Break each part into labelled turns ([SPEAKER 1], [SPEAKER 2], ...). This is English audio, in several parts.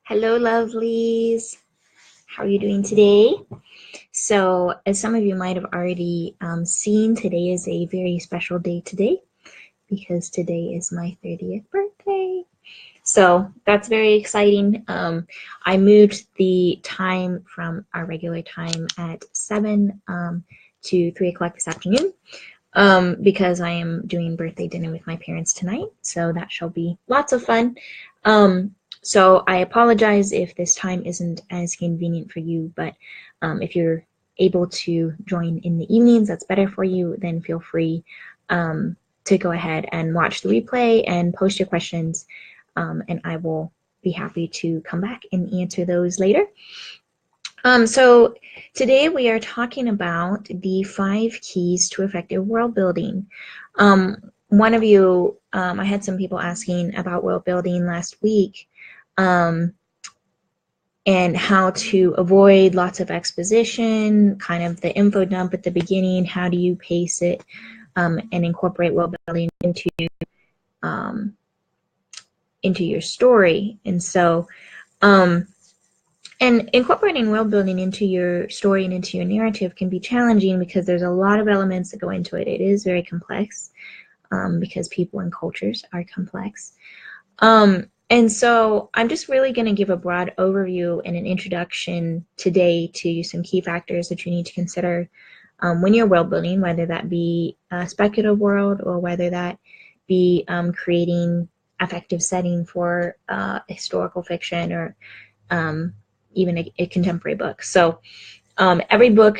[SPEAKER 1] Hello, lovelies. How are you doing today? So, as some of you might have already seen, today is a very special day today because today is my 30th birthday. So, that's very exciting. I moved the time from our regular time at 7 to 3 o'clock this afternoon because I am doing birthday dinner with my parents tonight. So, that shall be lots of fun. So I apologize if this time isn't as convenient for you, but if you're able to join in the evenings, that's better for you, then feel free to go ahead and watch the replay and post your questions, and I will be happy to come back and answer those later. So today we are talking about the 5 keys to effective world building. One of you, I had some people asking about world building last week, and how to avoid lots of exposition, kind of the info dump at the beginning. How do you pace it and incorporate world building into your story? And so, and incorporating world building into your story and into your narrative can be challenging because there's a lot of elements that go into it. It is very complex because people and cultures are complex. And so I'm just really going to give a broad overview and an introduction today to some key factors that you need to consider when you're world building, whether that be a speculative world or whether that be creating effective setting for historical fiction or even a contemporary book. So every book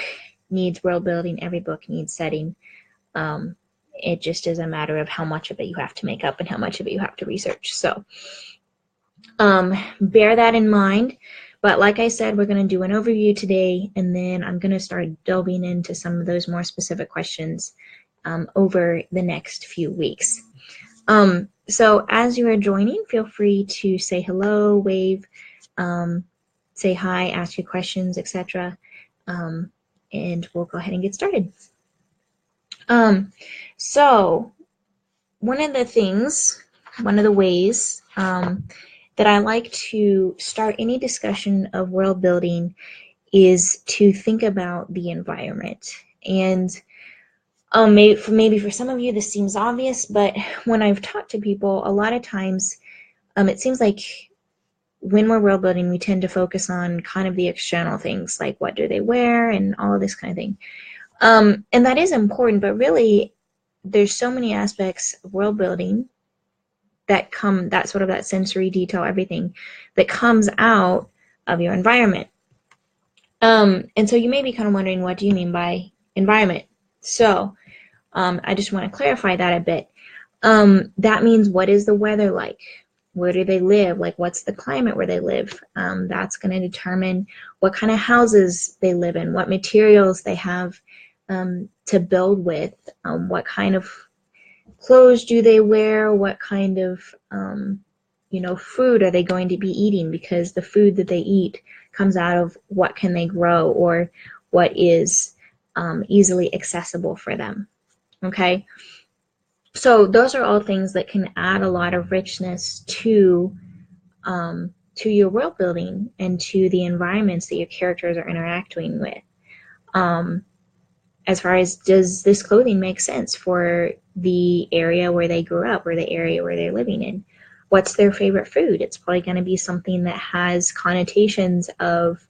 [SPEAKER 1] needs world building, every book needs setting. It just is a matter of how much of it you have to make up and how much of it you have to research. So bear that in mind. But like I said, we're going to do an overview today, and then I'm going to start delving into some of those more specific questions over the next few weeks. So as you are joining, feel free to say hello, wave, say hi, ask your questions, etc. And we'll go ahead and get started. So one of the ways that I like to start any discussion of world building is to think about the environment. And maybe for some of you this seems obvious, but when I've talked to people, a lot of times it seems like when we're world building, we tend to focus on kind of the external things, like what do they wear and all of this kind of thing. And that is important, but really there's so many aspects of world building that sort of that sensory detail, everything that comes out of your environment. And so you may be kind of wondering, what do you mean by environment? So I just want to clarify that a bit. That means, what is the weather like? Where do they live? Like, what's the climate where they live? That's going to determine what kind of houses they live in, what materials they have to build with, what kind of clothes do they wear, what kind of food are they going to be eating, because the food that they eat comes out of what can they grow or what is easily accessible for them. Okay, so those are all things that can add a lot of richness to your world building and to the environments that your characters are interacting with. As far as, does this clothing make sense for the area where they grew up or the area where they're living in? What's their favorite food? It's probably going to be something that has connotations of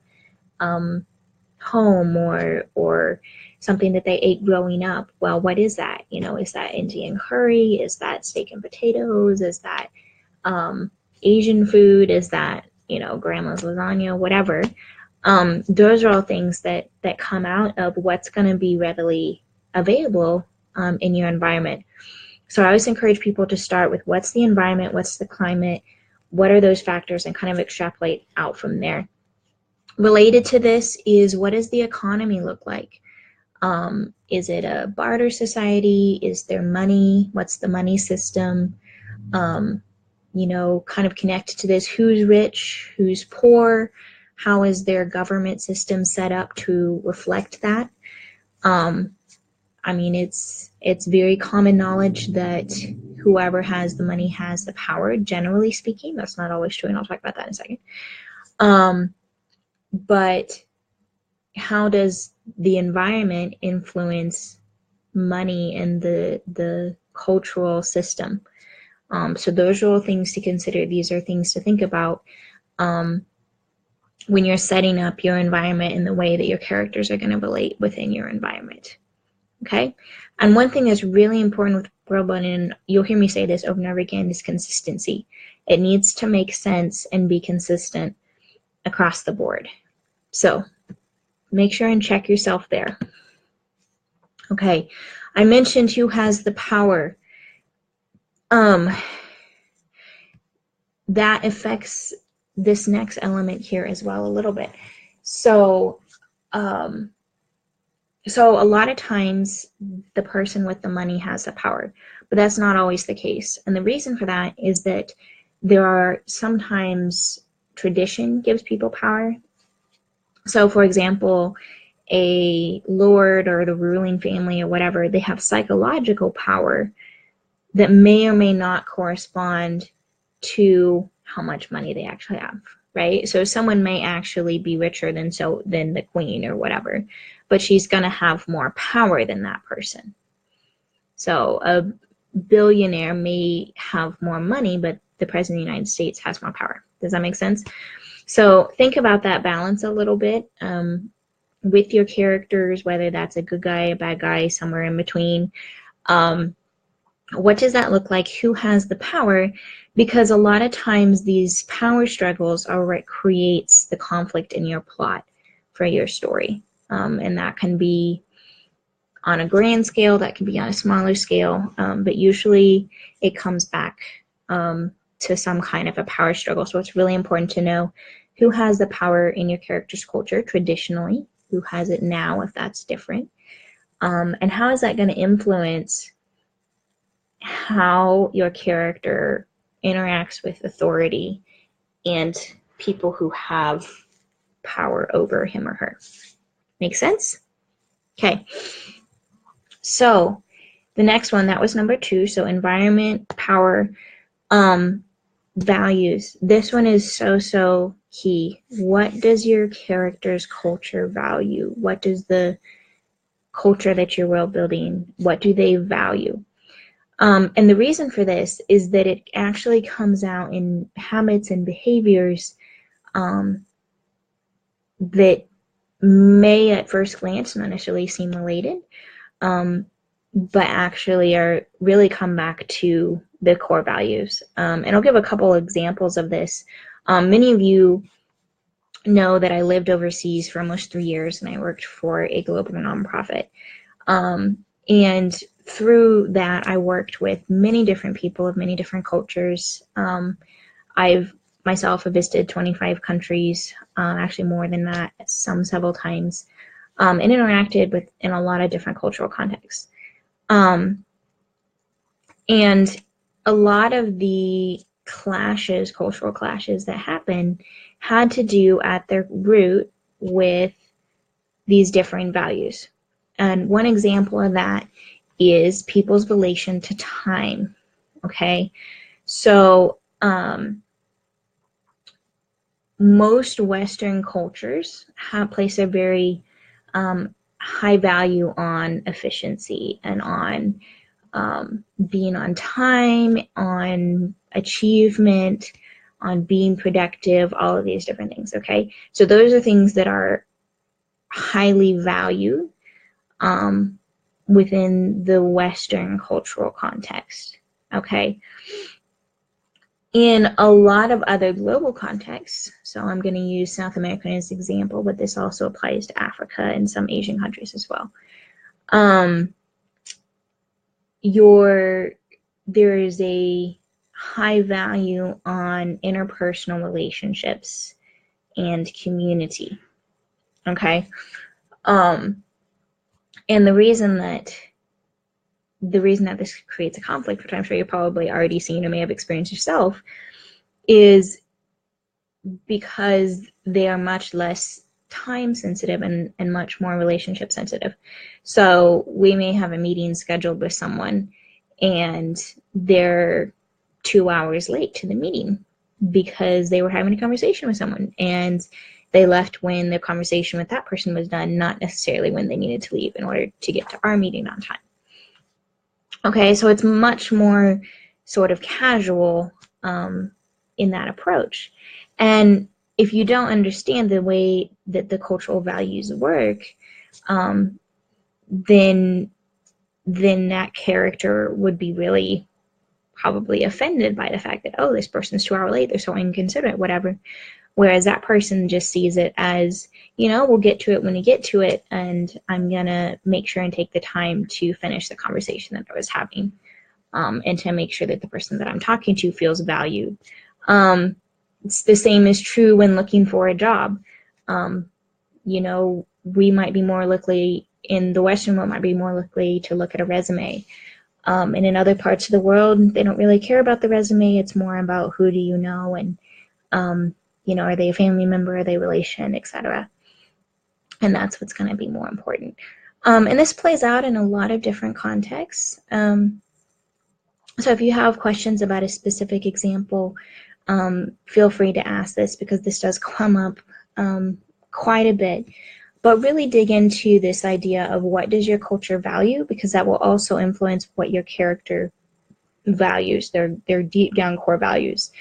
[SPEAKER 1] home or something that they ate growing up. Well, what is that? Is that Indian curry? Is that steak and potatoes? Is that Asian food? Is that, grandma's lasagna? Whatever. Those are all things that come out of what's going to be readily available in your environment. So I always encourage people to start with, what's the environment, what's the climate, what are those factors, and kind of extrapolate out from there. Related to this is, what does the economy look like? Is it a barter society? Is there money? What's the money system? Kind of connected to this, who's rich, who's poor? How is their government system set up to reflect that? It's very common knowledge that whoever has the money has the power, generally speaking. That's not always true, and I'll talk about that in a second. But how does the environment influence money and the cultural system? So those are all things to consider. These are things to think about when you're setting up your environment and the way that your characters are going to relate within your environment. Okay? And one thing that's really important with world building, and you'll hear me say this over and over again, is consistency. It needs to make sense and be consistent across the board. So make sure and check yourself there. Okay, I mentioned who has the power. That affects this next element here as well a little bit. So a lot of times the person with the money has the power, but that's not always the case. And the reason for that is that there are sometimes tradition gives people power. So for example, a lord or the ruling family or whatever, they have psychological power that may or may not correspond to how much money they actually have, right? So someone may actually be richer than the queen or whatever, but she's going to have more power than that person. So a billionaire may have more money, but the president of the United States has more power. Does that make sense? So think about that balance a little bit with your characters, whether that's a good guy, a bad guy, somewhere in between. What does that look like? Who has the power? Because a lot of times these power struggles are what creates the conflict in your plot for your story. And that can be on a grand scale, that can be on a smaller scale, but usually it comes back to some kind of a power struggle. So it's really important to know who has the power in your character's culture traditionally, who has it now if that's different, and how is that going to influence how your character interacts with authority and people who have power over him or her. Make sense? Okay. So the next one, that was number 2. So environment, power, values. This one is so key. What does your character's culture value? What does the culture that you're world building, what do they value? And the reason for this is that it actually comes out in habits and behaviors that may at first glance not necessarily seem related, but actually are really come back to the core values. And I'll give a couple examples of this. Many of you know that I lived overseas for almost 3 years and I worked for a global nonprofit. And through that, I worked with many different people of many different cultures. I've myself have visited 25 countries, actually more than that, several times, and interacted with in a lot of different cultural contexts. And a lot of the clashes, cultural clashes that happened had to do at their root with these differing values. And one example of that is people's relation to time, okay? So most Western cultures place a very high value on efficiency and on being on time, on achievement, on being productive, all of these different things, okay? So those are things that are highly valued within the Western cultural context, okay? In a lot of other global contexts, so I'm going to use South America as an example, but this also applies to Africa and some Asian countries as well. There is a high value on interpersonal relationships and community, okay? And the reason that this creates a conflict, which I'm sure you've probably already seen or may have experienced yourself, is because they are much less time sensitive and much more relationship sensitive. So we may have a meeting scheduled with someone and they're 2 hours late to the meeting. because they were having a conversation with someone, and they left when the conversation with that person was done, not necessarily when they needed to leave in order to get to our meeting on time. Okay, so it's much more sort of casual in that approach. And if you don't understand the way that the cultural values work, then that character would be really probably offended by the fact that, oh, this person's 2 hours late, they're so inconsiderate, whatever. Whereas that person just sees it as, we'll get to it when we get to it, and I'm gonna make sure and take the time to finish the conversation that I was having, and to make sure that the person that I'm talking to feels valued. It's the same is true when looking for a job. We might be more likely, in the Western world, might be more likely to look at a resume. And in other parts of the world, they don't really care about the resume. It's more about who do you know, and are they a family member, are they a relation, etc. And that's what's going to be more important. And this plays out in a lot of different contexts. So if you have questions about a specific example, feel free to ask this, because this does come up quite a bit. But really dig into this idea of what does your culture value, because that will also influence what your character values, their deep down core values.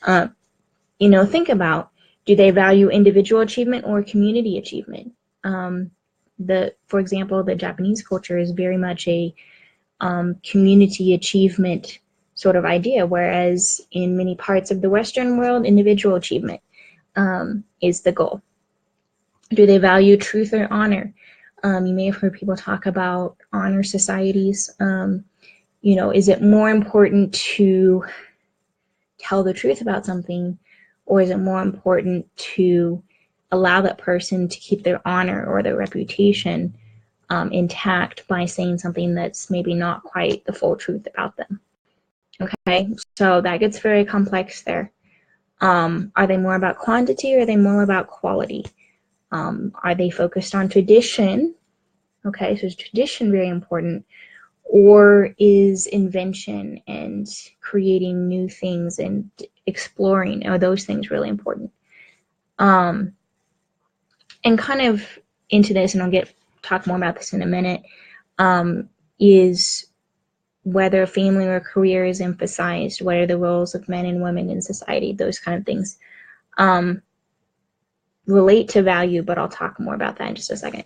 [SPEAKER 1] Think about, do they value individual achievement or community achievement? For example, the Japanese culture is very much a community achievement sort of idea, whereas in many parts of the Western world, individual achievement is the goal. Do they value truth or honor? You may have heard people talk about honor societies. Is it more important to tell the truth about something, or is it more important to allow that person to keep their honor or their reputation intact by saying something that's maybe not quite the full truth about them? Okay, so that gets very complex there. Are they more about quantity, or are they more about quality? Are they focused on tradition? Okay, so is tradition very important? Or is invention and creating new things and exploring, are those things really important? And kind of into this, and I'll talk more about this in a minute, is whether family or career is emphasized, what are the roles of men and women in society, those kind of things. Relate to value, but I'll talk more about that in just a second.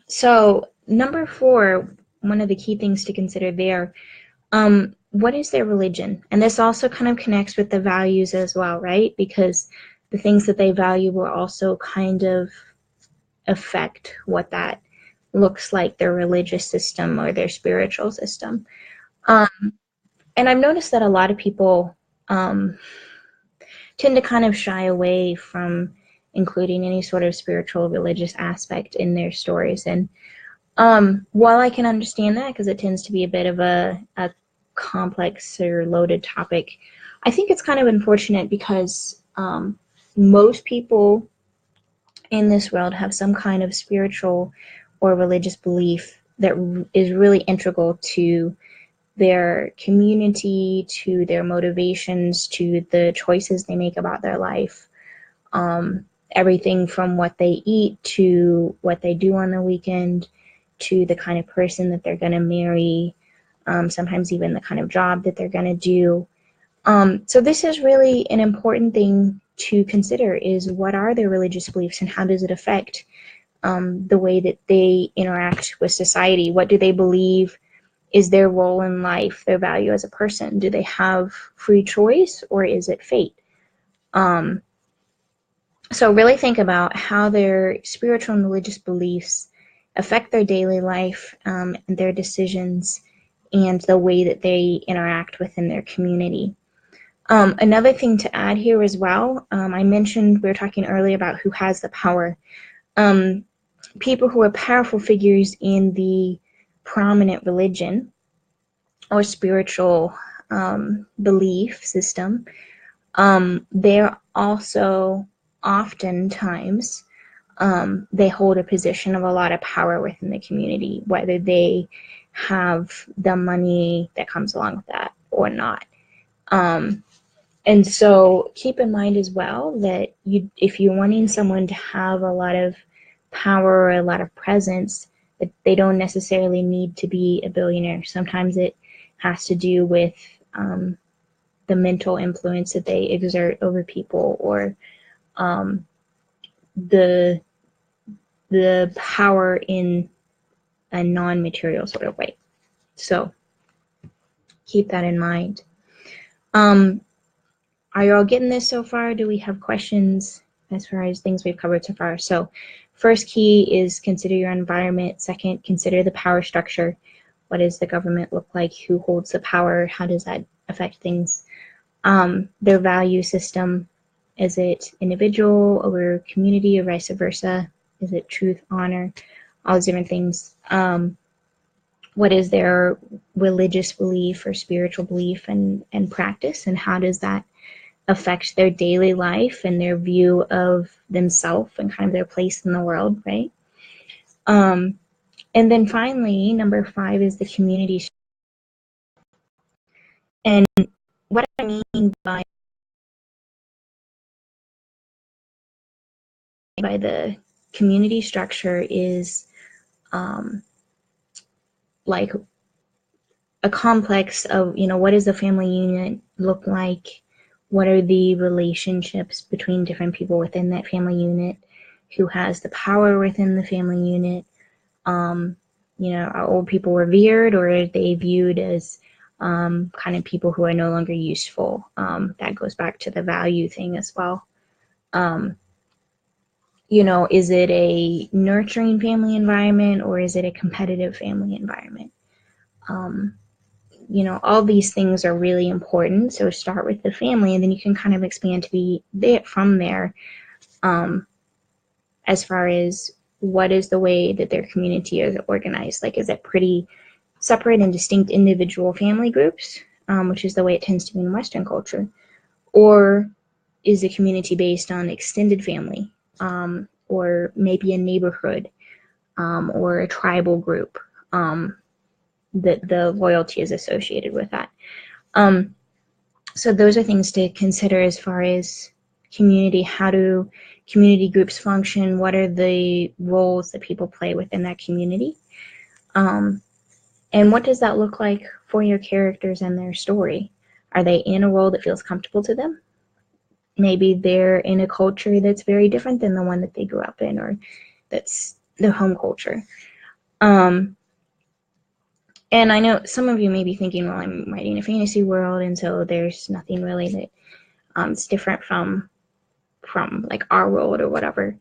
[SPEAKER 1] So number 4, one of the key things to consider there, what is their religion? And this also kind of connects with the values as well, right? Because the things that they value will also kind of affect what that looks like, their religious system or their spiritual system. And I've noticed that a lot of people tend to kind of shy away from including any sort of spiritual religious aspect in their stories. And while I can understand that, because it tends to be a bit of a complex or loaded topic, I think it's kind of unfortunate, because most people in this world have some kind of spiritual or religious belief that is really integral to their community, to their motivations, to the choices they make about their life. Everything from what they eat, to what they do on the weekend, to the kind of person that they're going to marry, sometimes even the kind of job that they're going to do. So this is really an important thing to consider, is what are their religious beliefs and how does it affect the way that they interact with society? What do they believe is their role in life, their value as a person? Do they have free choice, or is it fate? So really think about how their spiritual and religious beliefs affect their daily life, and their decisions, and the way that they interact within their community. Another thing to add here as well, I mentioned, we were talking earlier about who has the power. People who are powerful figures in the prominent religion or spiritual belief system, they're also oftentimes they hold a position of a lot of power within the community, whether they have the money that comes along with that or not. And so keep in mind as well that if you're wanting someone to have a lot of power or a lot of presence, that they don't necessarily need to be a billionaire. Sometimes it has to do with the mental influence that they exert over people, or the the power in a non-material sort of way. So keep that in mind. Are you all getting this so far? Do we have questions as far as things we've covered so far? So first key is consider your environment. Second, consider the power structure. What does the government look like? Who holds the power? How does that affect things? Their value system. Is it individual over community or vice versa? Is it truth, honor, all those different things? What is their religious belief or spiritual belief and practice, and how does that affect their daily life and their view of themselves and kind of their place in the world, right? And then finally, number 5 is the community. And what I mean by the community structure is like a complex of, what does the family unit look like? What are the relationships between different people within that family unit? Who has the power within the family unit? Are old people revered, or are they viewed as kind of people who are no longer useful? That goes back to the value thing as well. Is it a nurturing family environment, or is it a competitive family environment? All these things are really important. So start with the family, and then you can kind of expand to be there from there, as far as what is the way that their community is organized. Like, is it pretty separate and distinct individual family groups, which is the way it tends to be in Western culture? Or is the community based on extended family, or maybe a neighborhood, or a tribal group, that the loyalty is associated with that? So those are things to consider as far as community. How do community groups function? What are the roles that people play within that community? And what does that look like for your characters and their story? Are they in a role that feels comfortable to them? Maybe they're in a culture that's very different than the one that they grew up in, or that's their home culture. And I know some of you may be thinking, well, I'm writing a fantasy world, and so there's nothing really that it's different from like our world or whatever.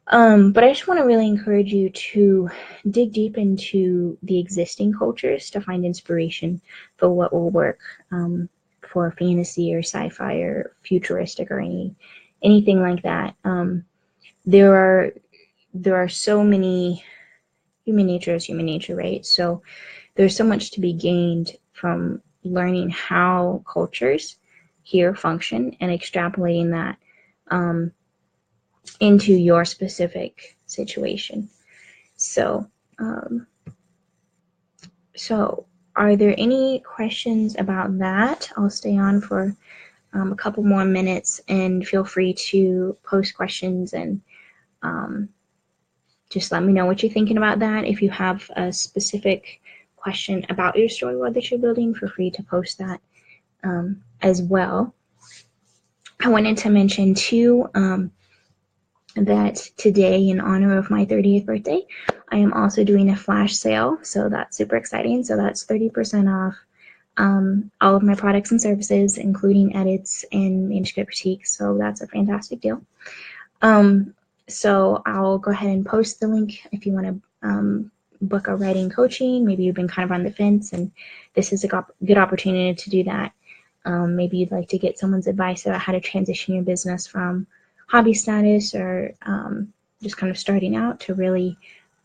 [SPEAKER 1] But I just want to really encourage you to dig deep into the existing cultures to find inspiration for what will work for fantasy or sci-fi or futuristic or anything like that. There are so many. Human nature is human nature, right? So there's so much to be gained from learning how cultures here function and extrapolating that into your specific situation. So are there any questions about that? I'll stay on for a couple more minutes, and feel free to post questions and just let me know what you're thinking about that. If you have a specific question about your story world that you're building, feel free to post that as well. I wanted to mention too that today, in honor of my 30th birthday, I am also doing a flash sale. So that's super exciting. So that's 30% off all of my products and services, including edits and manuscript critiques. So that's a fantastic deal. So I'll go ahead and post the link if you want to book a writing coaching. Maybe you've been kind of on the fence, and this is a good opportunity to do that. Maybe you'd like to get someone's advice about how to transition your business from hobby status, or just kind of starting out, to really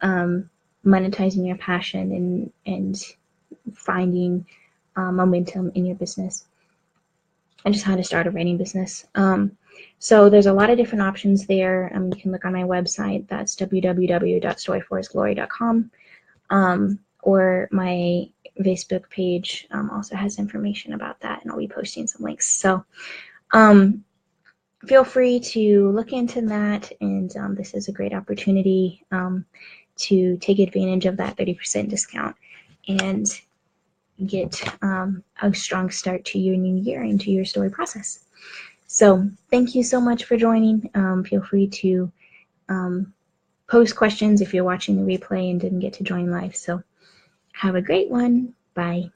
[SPEAKER 1] monetizing your passion and finding momentum in your business, and just how to start a writing business. So there's a lot of different options there. You can look on my website. That's www.storyforhis glory.com, or my Facebook page also has information about that, and I'll be posting some links. So feel free to look into that, and this is a great opportunity to take advantage of that 30% discount and get a strong start to your new year and to your story process. So thank you so much for joining. Feel free to post questions if you're watching the replay and didn't get to join live. So have a great one. Bye.